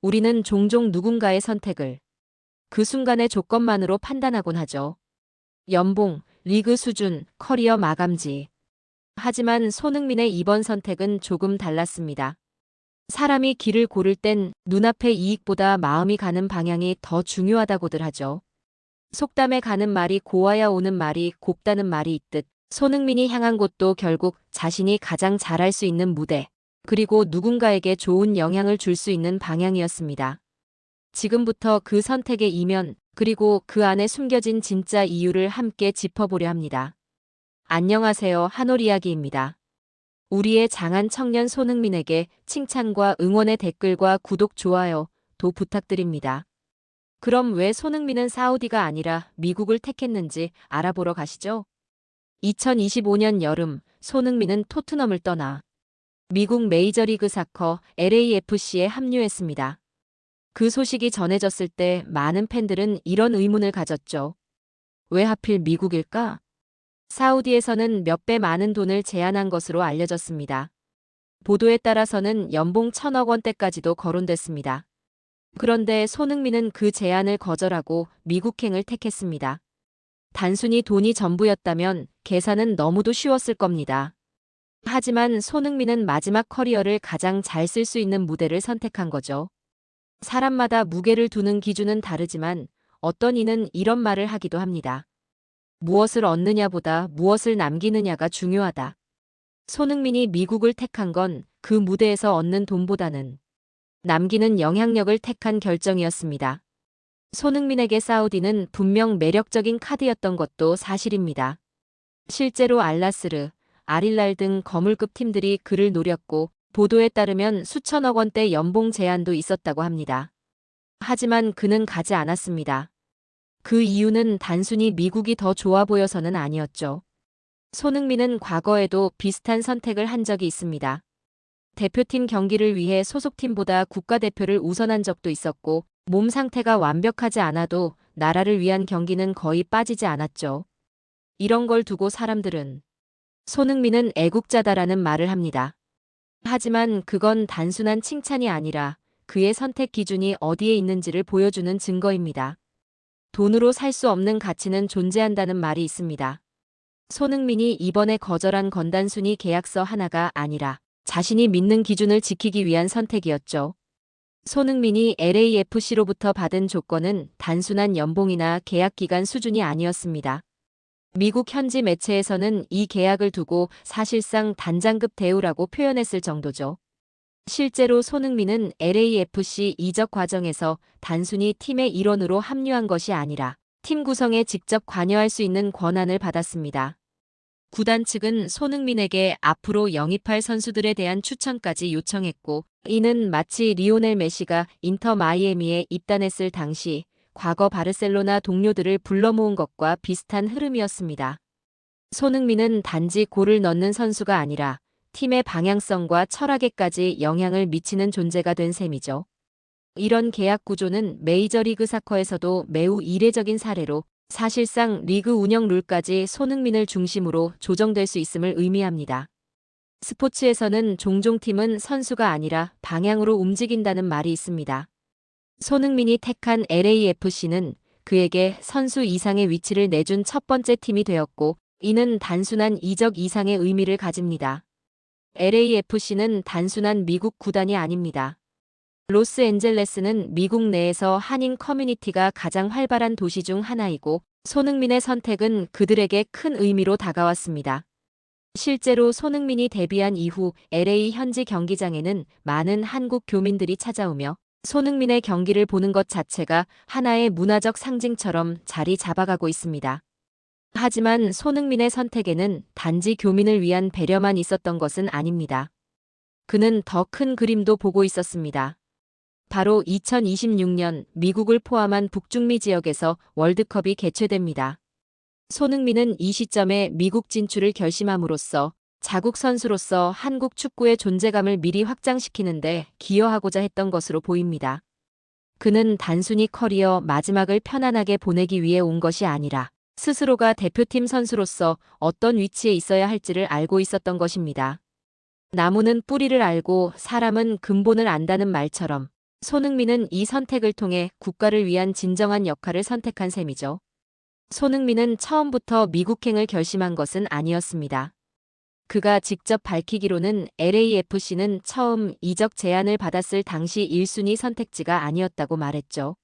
우리는 종종 누군가의 선택을 그 순간의 조건만으로 판단하곤 하죠. 연봉, 리그 수준, 커리어 마감지. 하지만 손흥민의 이번 선택은 조금 달랐습니다. 사람이 길을 고를 땐 눈앞의 이익보다 마음이 가는 방향이 더 중요하다고들 하죠. 속담에 가는 말이 고와야 오는 말이 곱다는 말이 있듯 손흥민이 향한 곳도 결국 자신이 가장 잘할 수 있는 무대, 그리고 누군가에게 좋은 영향을 줄 수 있는 방향이었습니다. 지금부터 그 선택의 이면, 그리고 그 안에 숨겨진 진짜 이유를 함께 짚어보려 합니다. 안녕하세요, 한올 이야기입니다. 우리의 장한 청년 손흥민에게 칭찬과 응원의 댓글과 구독, 좋아요도 부탁드립니다. 그럼 왜 손흥민은 사우디가 아니라 미국을 택했는지 알아보러 가시죠. 2025년 여름, 손흥민은 토트넘을 떠나 미국 메이저리그 사커 LAFC에 합류했습니다. 그 소식이 전해졌을 때 많은 팬들은 이런 의문을 가졌죠. 왜 하필 미국일까? 사우디에서는 몇 배 많은 돈을 제안한 것으로 알려졌습니다. 보도에 따라서는 연봉 1,000억 원대까지도 거론됐습니다. 그런데 손흥민은 그 제안을 거절하고 미국행을 택했습니다. 단순히 돈이 전부였다면 계산은 너무도 쉬웠을 겁니다. 하지만 손흥민은 마지막 커리어를 가장 잘 쓸 수 있는 무대를 선택한 거죠. 사람마다 무게를 두는 기준은 다르지만 어떤 이는 이런 말을 하기도 합니다. 무엇을 얻느냐보다 무엇을 남기느냐가 중요하다. 손흥민이 미국을 택한 건 그 무대에서 얻는 돈보다는 남기는 영향력을 택한 결정이었습니다. 손흥민에게 사우디는 분명 매력적인 카드였던 것도 사실입니다. 실제로 알나스르, 알힐랄 등 거물급 팀들이 그를 노렸고 보도에 따르면 수천억 원대 연봉 제안도 있었다고 합니다. 하지만 그는 가지 않았습니다. 그 이유는 단순히 미국이 더 좋아 보여서는 아니었죠. 손흥민은 과거에도 비슷한 선택을 한 적이 있습니다. 대표팀 경기를 위해 소속팀보다 국가대표를 우선한 적도 있었고 몸 상태가 완벽하지 않아도 나라를 위한 경기는 거의 빠지지 않았죠. 이런 걸 두고 사람들은 손흥민은 애국자다라는 말을 합니다. 하지만 그건 단순한 칭찬이 아니라 그의 선택 기준이 어디에 있는지를 보여주는 증거입니다. 돈으로 살 수 없는 가치는 존재한다는 말이 있습니다. 손흥민이 이번에 거절한 건 단순히 계약서 하나가 아니라 자신이 믿는 기준을 지키기 위한 선택이었죠. 손흥민이 LAFC로부터 받은 조건은 단순한 연봉이나 계약 기간 수준이 아니었습니다. 미국 현지 매체에서는 이 계약을 두고 사실상 단장급 대우라고 표현했을 정도죠. 실제로 손흥민은 LAFC 이적 과정에서 단순히 팀의 일원으로 합류한 것이 아니라 팀 구성에 직접 관여할 수 있는 권한을 받았습니다. 구단 측은 손흥민에게 앞으로 영입할 선수들에 대한 추천까지 요청했고, 이는 마치 리오넬 메시가 인터 마이애미에 입단했을 당시 과거 바르셀로나 동료들을 불러 모은 것과 비슷한 흐름이었습니다. 손흥민은 단지 골을 넣는 선수가 아니라 팀의 방향성과 철학에까지 영향을 미치는 존재가 된 셈이죠. 이런 계약 구조는 메이저리그 사커에서도 매우 이례적인 사례로 사실상 리그 운영 룰까지 손흥민을 중심으로 조정될 수 있음을 의미합니다. 스포츠에서는 종종 팀은 선수가 아니라 방향으로 움직인다는 말이 있습니다. 손흥민이 택한 LAFC는 그에게 선수 이상의 위치를 내준 첫 번째 팀이 되었고, 이는 단순한 이적 이상의 의미를 가집니다. LAFC는 단순한 미국 구단이 아닙니다. 로스앤젤레스는 미국 내에서 한인 커뮤니티가 가장 활발한 도시 중 하나이고 손흥민의 선택은 그들에게 큰 의미로 다가왔습니다. 실제로 손흥민이 데뷔한 이후 LA 현지 경기장에는 많은 한국 교민들이 찾아오며 손흥민의 경기를 보는 것 자체가 하나의 문화적 상징처럼 자리 잡아가고 있습니다. 하지만 손흥민의 선택에는 단지 교민을 위한 배려만 있었던 것은 아닙니다. 그는 더 큰 그림도 보고 있었습니다. 바로 2026년 미국을 포함한 북중미 지역에서 월드컵이 개최됩니다. 손흥민은 이 시점에 미국 진출을 결심함으로써 자국 선수로서 한국 축구의 존재감을 미리 확장시키는데 기여하고자 했던 것으로 보입니다. 그는 단순히 커리어 마지막을 편안하게 보내기 위해 온 것이 아니라 스스로가 대표팀 선수로서 어떤 위치에 있어야 할지를 알고 있었던 것입니다. 나무는 뿌리를 알고 사람은 근본을 안다는 말처럼 손흥민은 이 선택을 통해 국가를 위한 진정한 역할을 선택한 셈이죠. 손흥민은 처음부터 미국행을 결심한 것은 아니었습니다. 그가 직접 밝히기로는 LAFC는 처음 이적 제안을 받았을 당시 1순위 선택지가 아니었다고 말했죠.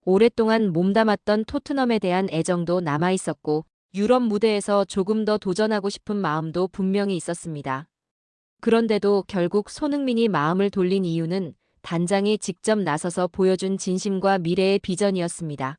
오랫동안 몸담았던 토트넘에 대한 애정도 남아있었고 유럽 무대에서 조금 더 도전하고 싶은 마음도 분명히 있었습니다. 그런데도 결국 손흥민이 마음을 돌린 이유는 단장이 직접 나서서 보여준 진심과 미래의 비전이었습니다.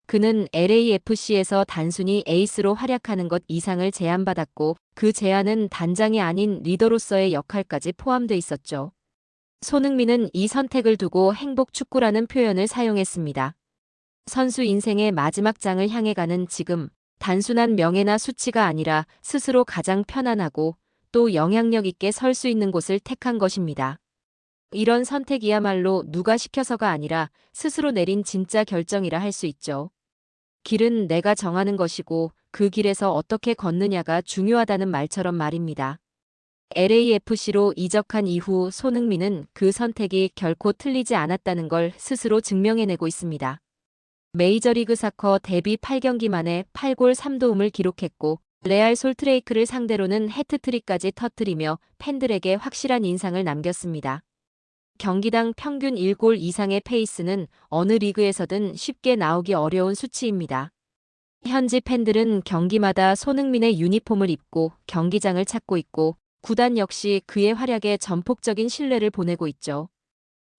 그는 LAFC에서 단순히 에이스로 활약하는 것 이상을 제안받았고 그 제안은 단장이 아닌 리더로서의 역할까지 포함돼 있었죠. 손흥민은 이 선택을 두고 행복 축구라는 표현을 사용했습니다. 선수 인생의 마지막 장을 향해 가는 지금, 단순한 명예나 수치가 아니라 스스로 가장 편안하고 또 영향력 있게 설 수 있는 곳을 택한 것입니다. 이런 선택이야말로 누가 시켜서가 아니라 스스로 내린 진짜 결정이라 할 수 있죠. 길은 내가 정하는 것이고 그 길에서 어떻게 걷느냐가 중요하다는 말처럼 말입니다. LAFC로 이적한 이후 손흥민은 그 선택이 결코 틀리지 않았다는 걸 스스로 증명해내고 있습니다. 메이저리그 사커 데뷔 8경기 만에 8골 3도움을 기록했고 레알 솔트레이크를 상대로는 해트트릭까지 터뜨리며 팬들에게 확실한 인상을 남겼습니다. 경기당 평균 1골 이상의 페이스는 어느 리그에서든 쉽게 나오기 어려운 수치입니다. 현지 팬들은 경기마다 손흥민의 유니폼을 입고 경기장을 찾고 있고 구단 역시 그의 활약에 전폭적인 신뢰를 보내고 있죠.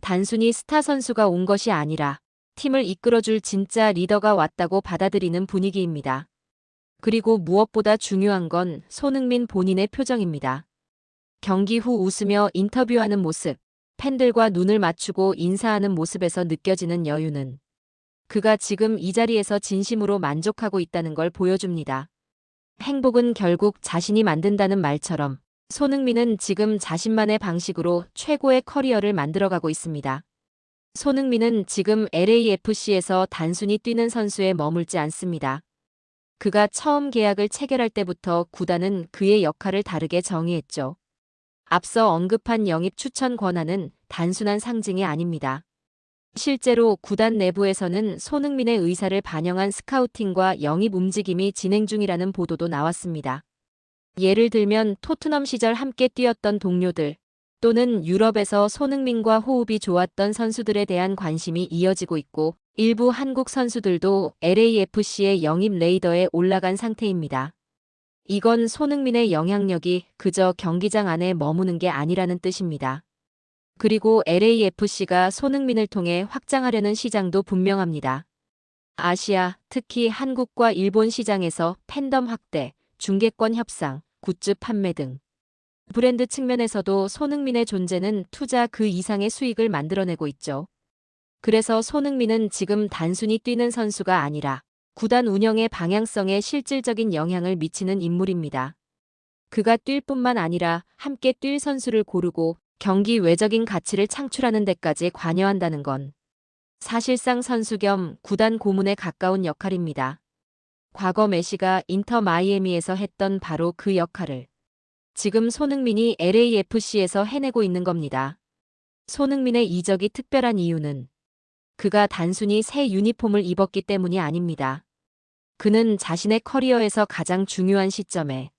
단순히 스타 선수가 온 것이 아니라 팀을 이끌어줄 진짜 리더가 왔다고 받아들이는 분위기입니다. 그리고 무엇보다 중요한 건 손흥민 본인의 표정입니다. 경기 후 웃으며 인터뷰하는 모습, 팬들과 눈을 맞추고 인사하는 모습에서 느껴지는 여유는 그가 지금 이 자리에서 진심으로 만족하고 있다는 걸 보여줍니다. 행복은 결국 자신이 만든다는 말처럼 손흥민은 지금 자신만의 방식으로 최고의 커리어를 만들어가고 있습니다. 손흥민은 지금 LAFC에서 단순히 뛰는 선수에 머물지 않습니다. 그가 처음 계약을 체결할 때부터 구단은 그의 역할을 다르게 정의했죠. 앞서 언급한 영입 추천 권한은 단순한 상징이 아닙니다. 실제로 구단 내부에서는 손흥민의 의사를 반영한 스카우팅과 영입 움직임이 진행 중이라는 보도도 나왔습니다. 예를 들면 토트넘 시절 함께 뛰었던 동료들 또는 유럽에서 손흥민과 호흡이 좋았던 선수들에 대한 관심이 이어지고 있고 일부 한국 선수들도 LAFC의 영입 레이더에 올라간 상태입니다. 이건 손흥민의 영향력이 그저 경기장 안에 머무는 게 아니라는 뜻입니다. 그리고 LAFC가 손흥민을 통해 확장하려는 시장도 분명합니다. 아시아, 특히 한국과 일본 시장에서 팬덤 확대, 중계권 협상, 굿즈 판매 등 브랜드 측면에서도 손흥민의 존재는 투자 그 이상의 수익을 만들어내고 있죠. 그래서 손흥민은 지금 단순히 뛰는 선수가 아니라 구단 운영의 방향성에 실질적인 영향을 미치는 인물입니다. 그가 뛸 뿐만 아니라 함께 뛸 선수를 고르고 경기 외적인 가치를 창출하는 데까지 관여한다는 건 사실상 선수 겸 구단 고문에 가까운 역할입니다. 과거 메시가 인터 마이애미에서 했던 바로 그 역할을 지금 손흥민이 LAFC에서 해내고 있는 겁니다. 손흥민의 이적이 특별한 이유는 그가 단순히 새 유니폼을 입었기 때문이 아닙니다. 그는 자신의 커리어에서 가장 중요한 시점에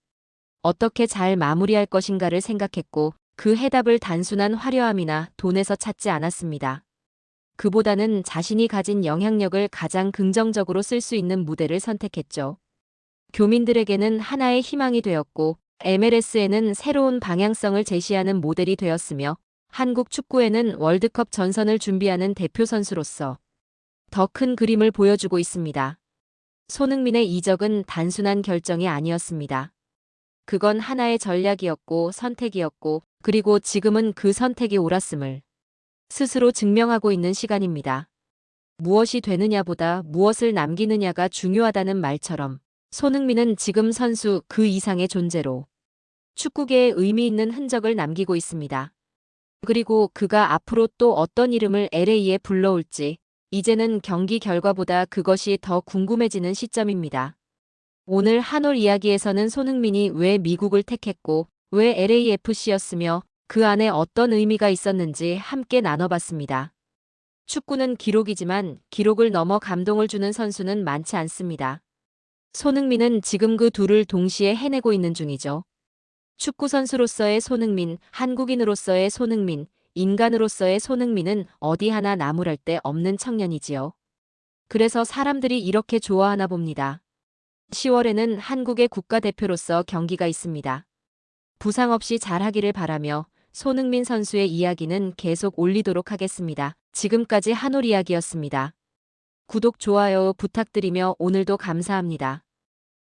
어떻게 잘 마무리할 것인가를 생각했고 그 해답을 단순한 화려함이나 돈에서 찾지 않았습니다. 그보다는 자신이 가진 영향력을 가장 긍정적으로 쓸 수 있는 무대를 선택했죠. 교민들에게는 하나의 희망이 되었고 MLS에는 새로운 방향성을 제시하는 모델이 되었으며 한국 축구에는 월드컵 전선을 준비하는 대표 선수로서 더 큰 그림을 보여주고 있습니다. 손흥민의 이적은 단순한 결정이 아니었습니다. 그건 하나의 전략이었고 선택이었고 그리고 지금은 그 선택이 옳았음을 스스로 증명하고 있는 시간입니다. 무엇이 되느냐보다 무엇을 남기느냐가 중요하다는 말처럼 손흥민은 지금 선수 그 이상의 존재로 축구계에 의미 있는 흔적을 남기고 있습니다. 그리고 그가 앞으로 또 어떤 이름을 LA에 불러올지 이제는 경기 결과보다 그것이 더 궁금해지는 시점입니다. 오늘 한올 이야기에서는 손흥민이 왜 미국을 택했고 왜 LAFC였으며 그 안에 어떤 의미가 있었는지 함께 나눠봤습니다. 축구는 기록이지만 기록을 넘어 감동을 주는 선수는 많지 않습니다. 손흥민은 지금 그 둘을 동시에 해내고 있는 중이죠. 축구 선수로서의 손흥민, 한국인으로서의 손흥민, 인간으로서의 손흥민은 어디 하나 나무랄 데 없는 청년이지요. 그래서 사람들이 이렇게 좋아하나 봅니다. 10월에는 한국의 국가대표로서 경기가 있습니다. 부상 없이 잘하기를 바라며 손흥민 선수의 이야기는 계속 올리도록 하겠습니다. 지금까지 한올 이야기였습니다. 구독, 좋아요 부탁드리며 오늘도 감사합니다.